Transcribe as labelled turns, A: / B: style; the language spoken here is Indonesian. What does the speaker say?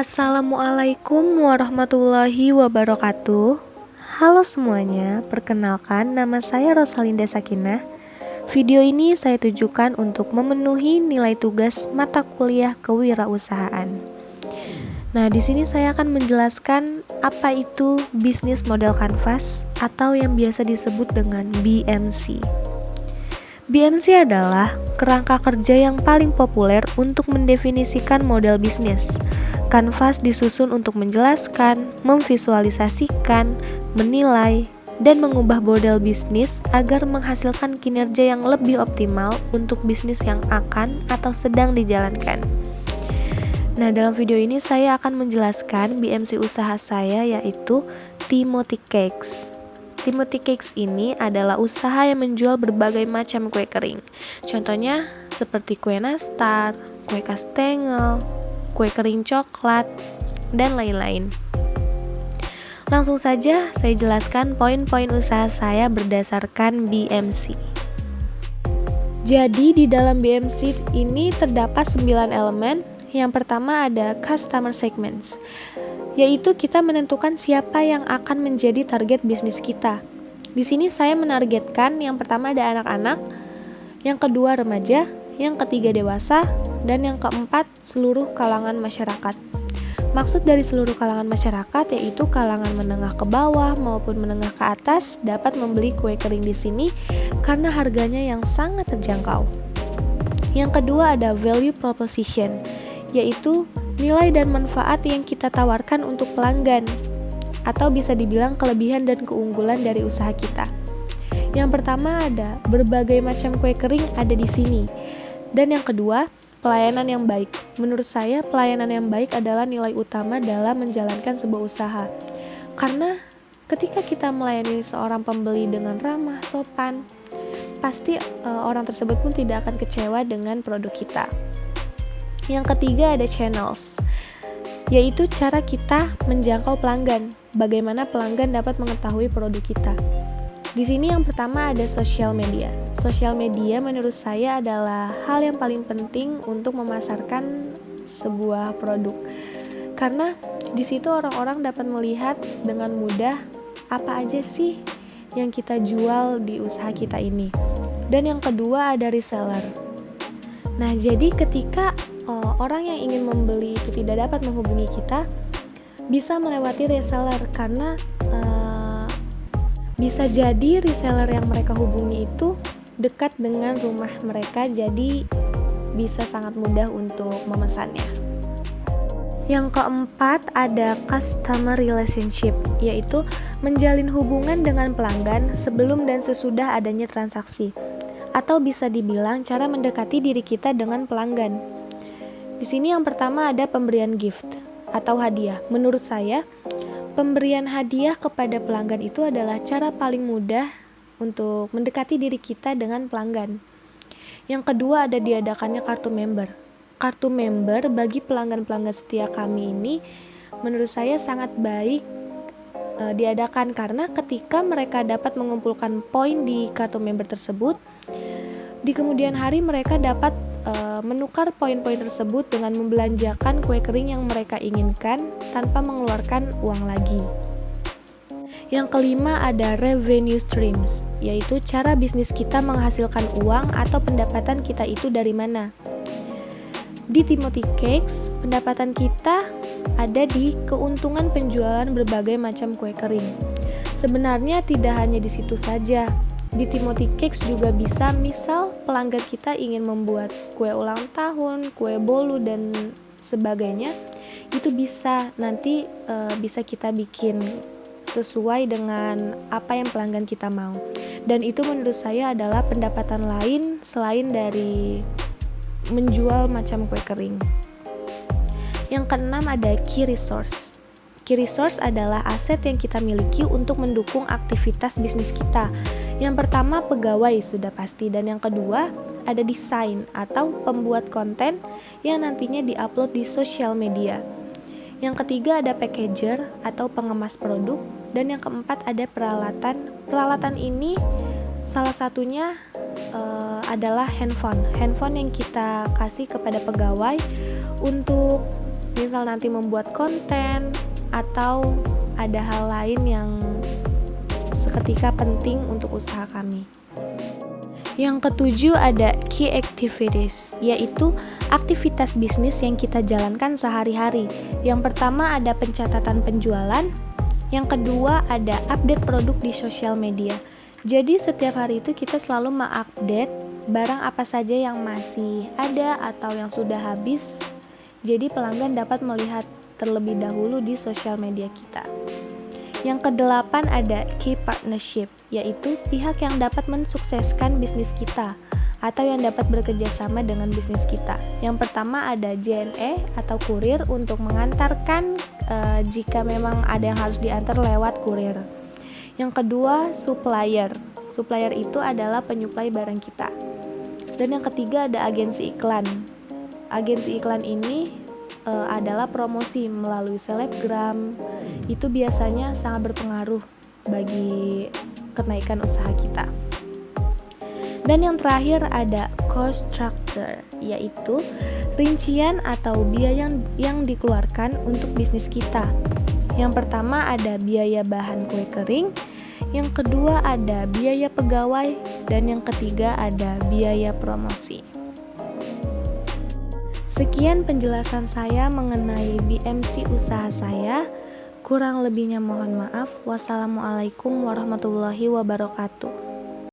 A: Assalamualaikum warahmatullahi wabarakatuh. Halo semuanya, perkenalkan nama saya Rosalinda Sakinah. Video ini saya tujukan untuk memenuhi nilai tugas mata kuliah kewirausahaan. Nah, di sini saya akan menjelaskan apa itu bisnis model kanvas atau yang biasa disebut dengan BMC. BMC adalah kerangka kerja yang paling populer untuk mendefinisikan model bisnis. Kanvas disusun untuk menjelaskan, memvisualisasikan, menilai, dan mengubah model bisnis agar menghasilkan kinerja yang lebih optimal untuk bisnis yang akan atau sedang dijalankan. Nah, dalam video ini saya akan menjelaskan BMC usaha saya, yaitu Timothy Cakes. Timothy Cakes ini adalah usaha yang menjual berbagai macam kue kering. Contohnya seperti kue nastar, kue kastengel, kue kering coklat, dan lain-lain. Langsung saja saya jelaskan poin-poin usaha saya berdasarkan BMC. Jadi di dalam BMC ini terdapat 9 elemen. Yang pertama ada customer segments, yaitu kita menentukan siapa yang akan menjadi target bisnis kita. Di sini saya menargetkan yang pertama ada anak-anak, yang kedua remaja, yang ketiga dewasa, dan yang keempat seluruh kalangan masyarakat. Maksud dari seluruh kalangan masyarakat yaitu kalangan menengah ke bawah maupun menengah ke atas dapat membeli kue kering di sini karena harganya yang sangat terjangkau. Yang kedua ada value proposition, yaitu nilai dan manfaat yang kita tawarkan untuk pelanggan, atau bisa dibilang kelebihan dan keunggulan dari usaha kita. Yang pertama ada berbagai macam kue kering ada di sini. Dan yang kedua, pelayanan yang baik. Menurut saya, pelayanan yang baik adalah nilai utama dalam menjalankan sebuah usaha. Karena ketika kita melayani seorang pembeli dengan ramah, sopan, pasti orang tersebut pun tidak akan kecewa dengan produk kita. Yang ketiga ada channels, yaitu cara kita menjangkau pelanggan. Bagaimana pelanggan dapat mengetahui produk kita. Di sini yang pertama ada social media. Social media menurut saya adalah hal yang paling penting untuk memasarkan sebuah produk. Karena di situ orang-orang dapat melihat dengan mudah apa aja sih yang kita jual di usaha kita ini. Dan yang kedua ada reseller. Nah, jadi ketika orang yang ingin membeli itu tidak dapat menghubungi kita, bisa melewati reseller karena bisa jadi reseller yang mereka hubungi itu dekat dengan rumah mereka, jadi bisa sangat mudah untuk memesannya. Yang keempat ada customer relationship, yaitu menjalin hubungan dengan pelanggan sebelum dan sesudah adanya transaksi, atau bisa dibilang cara mendekati diri kita dengan pelanggan. Di sini yang pertama ada pemberian gift atau hadiah. Menurut saya, pemberian hadiah kepada pelanggan itu adalah cara paling mudah untuk mendekati diri kita dengan pelanggan. Yang kedua ada diadakannya kartu member. Kartu member bagi pelanggan-pelanggan setia kami ini menurut saya sangat baik diadakan karena ketika mereka dapat mengumpulkan poin di kartu member tersebut, di kemudian hari mereka dapat menukar poin-poin tersebut dengan membelanjakan kue kering yang mereka inginkan tanpa mengeluarkan uang lagi. Yang kelima ada revenue streams, yaitu cara bisnis kita menghasilkan uang atau pendapatan kita itu dari mana. Di Timothy Cakes, pendapatan kita ada di keuntungan penjualan berbagai macam kue kering. Sebenarnya tidak hanya di situ saja. Di Timothy Cakes juga bisa, misal pelanggan kita ingin membuat kue ulang tahun, kue bolu, dan sebagainya, itu bisa nanti bisa kita bikin sesuai dengan apa yang pelanggan kita mau. Dan itu menurut saya adalah pendapatan lain selain dari menjual macam kue kering. Yang keenam ada key resource. Key resource adalah aset yang kita miliki untuk mendukung aktivitas bisnis kita. Yang pertama pegawai sudah pasti, dan yang kedua ada desain atau pembuat konten yang nantinya diupload di sosial media. Yang ketiga ada packager atau pengemas produk, dan yang keempat ada peralatan. Peralatan ini salah satunya adalah handphone yang kita kasih kepada pegawai untuk misal nanti membuat konten atau ada hal lain yang seketika penting untuk usaha kami. Yang ketujuh ada key activities, yaitu aktivitas bisnis yang kita jalankan sehari-hari. Yang pertama ada pencatatan penjualan, yang kedua ada update produk di sosial media. Jadi setiap hari itu kita selalu mengupdate barang apa saja yang masih ada atau yang sudah habis. Jadi pelanggan dapat melihat terlebih dahulu di sosial media kita. Yang kedelapan ada key partnership, yaitu pihak yang dapat mensukseskan bisnis kita atau yang dapat bekerja sama dengan bisnis kita. Yang pertama ada JNE atau kurir untuk mengantarkan jika memang ada yang harus diantar lewat kurir. Yang kedua supplier. Supplier itu adalah penyuplai barang kita. Dan yang ketiga ada agensi iklan. Agensi iklan ini adalah promosi melalui selebgram. Itu biasanya sangat berpengaruh bagi kenaikan usaha kita. Dan yang terakhir ada cost structure, yaitu rincian atau biaya yang dikeluarkan untuk bisnis kita. Yang pertama ada biaya bahan kue kering, yang kedua ada biaya pegawai, dan yang ketiga ada biaya promosi. Sekian penjelasan saya mengenai BMC usaha saya. Kurang lebihnya mohon maaf. Wassalamualaikum warahmatullahi wabarakatuh.